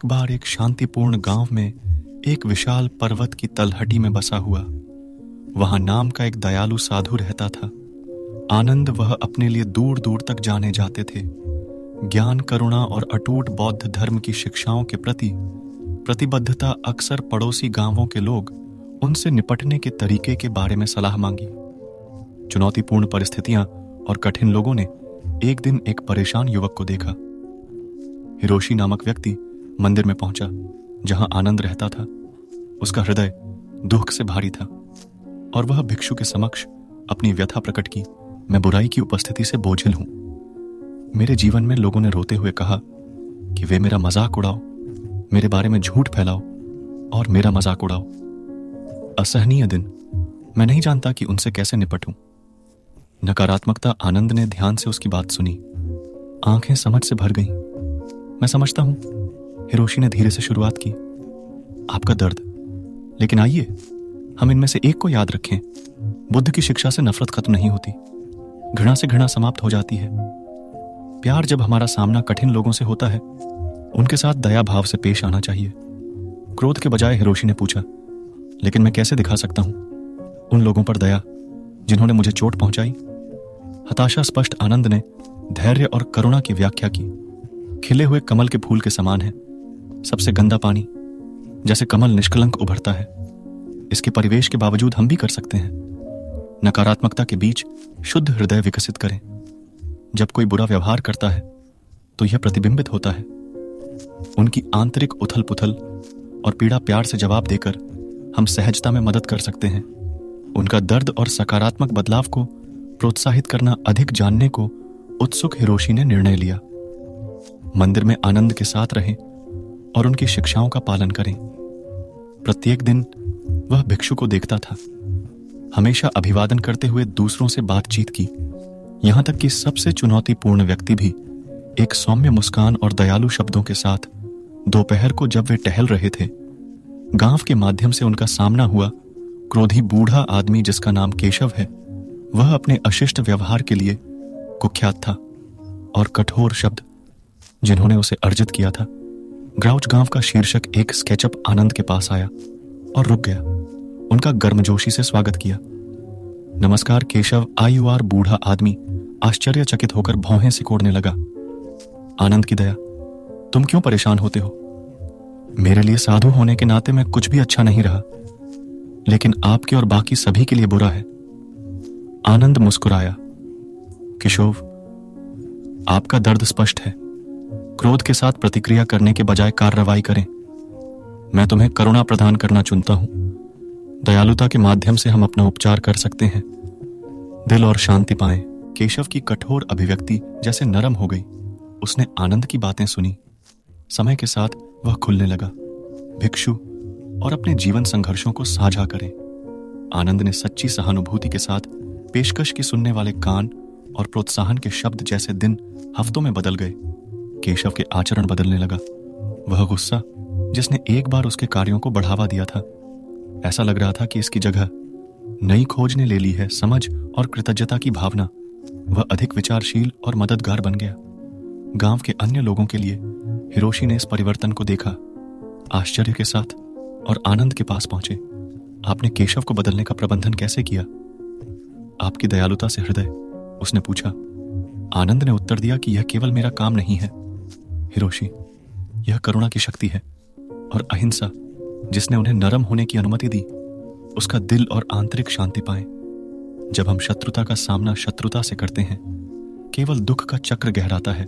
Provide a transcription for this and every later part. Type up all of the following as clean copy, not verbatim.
एक बार एक शांतिपूर्ण गांव में एक विशाल पर्वत की तलहटी में बसा हुआ वहां नाम का एक दयालु साधु रहता था। आनंद वह अपने लिए दूर दूर तक जाने जाते थे। ज्ञान, करुणा और अटूट बौद्ध धर्म की शिक्षाओं के प्रति प्रतिबद्धता अक्सर पड़ोसी गांवों के लोग उनसे निपटने के तरीके के बारे में सलाह मांगी। चुनौतीपूर्ण परिस्थितियां और कठिन लोगों ने एक दिन एक परेशान युवक को देखा। हिरोशी नामक व्यक्ति मंदिर में पहुंचा जहां आनंद रहता था। उसका हृदय दुख से भारी था और वह भिक्षु के समक्ष अपनी व्यथा प्रकट की। मैं बुराई की उपस्थिति से बोझिल हूं। मेरे जीवन में लोगों ने रोते हुए कहा कि वे मेरा मजाक उड़ाओ, मेरे बारे में झूठ फैलाओ और मेरा मजाक उड़ाओ। असहनीय दिन। मैं नहीं जानता कि उनसे कैसे निपटूं। नकारात्मकता। आनंद ने ध्यान से उसकी बात सुनी। आंखें समझ से भर गईं। मैं समझता हूं, हिरोशी ने धीरे से शुरुआत की, आपका दर्द। लेकिन आइए हम इनमें से एक को याद रखें। बुद्ध की शिक्षा से नफरत खत्म नहीं होती, घृणा से घृणा समाप्त हो जाती है। प्यार जब हमारा सामना कठिन लोगों से होता है, उनके साथ दया भाव से पेश आना चाहिए। क्रोध के बजाय हिरोशी ने पूछा, लेकिन मैं कैसे दिखा सकता हूं उन लोगों पर दया जिन्होंने मुझे चोट पहुंचाई? हताशा स्पष्ट आनंद ने धैर्य और करुणा की व्याख्या की। खिले हुए कमल के फूल के समान है सबसे गंदा पानी, जैसे कमल निष्कलंक उभरता है। इसके परिवेश के बावजूद हम भी कर सकते हैं। नकारात्मकता के बीच शुद्ध हृदय विकसित करें। जब कोई बुरा व्यवहार करता है तो यह प्रतिबिंबित होता है। उनकी आंतरिक उथल पुथल और पीड़ा प्यार से जवाब देकर हम सहजता में मदद कर सकते हैं। उनका दर्द और सकारात्मक बदलाव को प्रोत्साहित करना अधिक जानने को उत्सुक हिरोशी ने निर्णय लिया। मंदिर में आनंद के साथ रहें और उनकी शिक्षाओं का पालन करें। प्रत्येक दिन वह भिक्षु को देखता था, हमेशा अभिवादन करते हुए दूसरों से बातचीत की। यहां तक कि सबसे चुनौतीपूर्ण व्यक्ति भी एक सौम्य मुस्कान और दयालु शब्दों के साथ दोपहर को जब वे टहल रहे थे, गांव के माध्यम से उनका सामना हुआ। क्रोधी बूढ़ा आदमी जिसका नाम केशव है, वह अपने अशिष्ट व्यवहार के लिए कुख्यात था और कठोर शब्द जिन्होंने उसे अर्जित किया था। ग्राउच गांव का शीर्षक एक स्केचअप आनंद के पास आया और रुक गया। उनका गर्मजोशी से स्वागत किया। नमस्कार केशव। आयुआर बूढ़ा आदमी आश्चर्यचकित होकर भौहें सिकोड़ने लगा। आनंद की दया। तुम क्यों परेशान होते हो? मेरे लिए साधु होने के नाते मैं कुछ भी अच्छा नहीं रहा, लेकिन आपके और बाकी सभी के लिए बुरा है। आनंद मुस्कुराया। केशव, आपका दर्द स्पष्ट है। क्रोध के साथ प्रतिक्रिया करने के बजाय कार्रवाई करें। मैं तुम्हें करुणा प्रदान करना चुनता हूं। दयालुता के माध्यम से हम अपना उपचार कर सकते हैं, दिल और शांति पाएं। केशव की कठोर अभिव्यक्ति जैसे नरम हो गई। उसने आनंद की बातें सुनी। समय के साथ वह खुलने लगा। भिक्षु और अपने जीवन संघर्षों को साझा करें। आनंद ने सच्ची सहानुभूति के साथ पेशकश की सुनने वाले कान और प्रोत्साहन के शब्द जैसे दिन हफ्तों में बदल गए। केशव के आचरण बदलने लगा। वह गुस्सा जिसने एक बार उसके कार्यों को बढ़ावा दिया था, ऐसा लग रहा था कि इसकी जगह नई खोज ने ले ली है। समझ और कृतज्ञता की भावना। वह अधिक विचारशील और मददगार बन गया। गांव के अन्य लोगों के लिए हिरोशी ने इस परिवर्तन को देखा, आश्चर्य के साथ, और आनंद के पास पहुंचे। आपने केशव को बदलने का प्रबंधन कैसे किया? आपकी दयालुता से हृदय, उसने पूछा। आनंद ने उत्तर दिया कि यह केवल मेरा काम नहीं है हिरोशी, यह करुणा की शक्ति है और अहिंसा जिसने उन्हें नरम होने की अनुमति दी, उसका दिल और आंतरिक शांति पाए। जब हम शत्रुता का सामना शत्रुता से करते हैं, केवल दुख का चक्र गहराता है,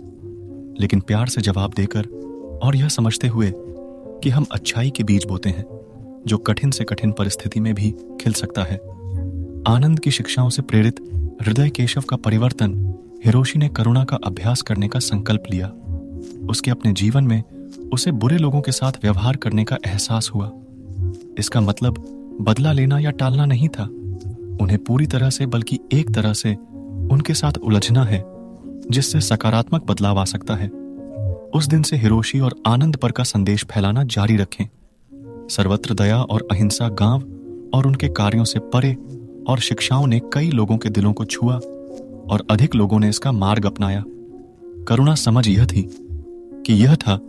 लेकिन प्यार से जवाब देकर और यह समझते हुए कि हम अच्छाई के बीज बोते हैं जो कठिन से कठिन परिस्थिति में भी खिल सकता है। आनंद की शिक्षाओं से प्रेरित हृदय केशव का परिवर्तन। हिरोशी ने करुणा का अभ्यास करने का संकल्प लिया। उसके अपने जीवन में उसे बुरे लोगों के साथ व्यवहार करने का एहसास हुआ। इसका मतलब बदला लेना या टालना नहीं था, उन्हें पूरी तरह से बल्कि एक तरह से उनके साथ उलझना है जिससे सकारात्मक बदलाव आ सकता है। उस दिन से हिरोशी और आनंद पर का संदेश फैलाना जारी रखें। सर्वत्र दया और अहिंसा गांव और उनके कार्यों से परे और शिक्षाओं ने कई लोगों के दिलों को छुआ और अधिक लोगों ने इसका मार्ग अपनाया। करुणा समझ यह थी कि यह था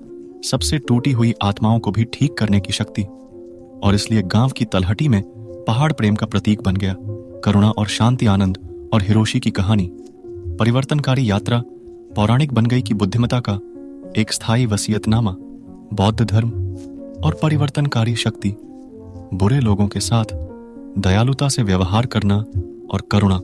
सबसे टूटी हुई आत्माओं को भी ठीक करने की शक्ति, और इसलिए गांव की तलहटी में पहाड़ प्रेम का प्रतीक बन गया। करुणा और शांति, आनंद और हिरोशी की कहानी, परिवर्तनकारी यात्रा पौराणिक बन गई कि बुद्धिमता का एक स्थायी वसीयतनामा, बौद्ध धर्म और परिवर्तनकारी शक्ति, बुरे लोगों के साथ दयालुता से व्यवहार करना और करुणा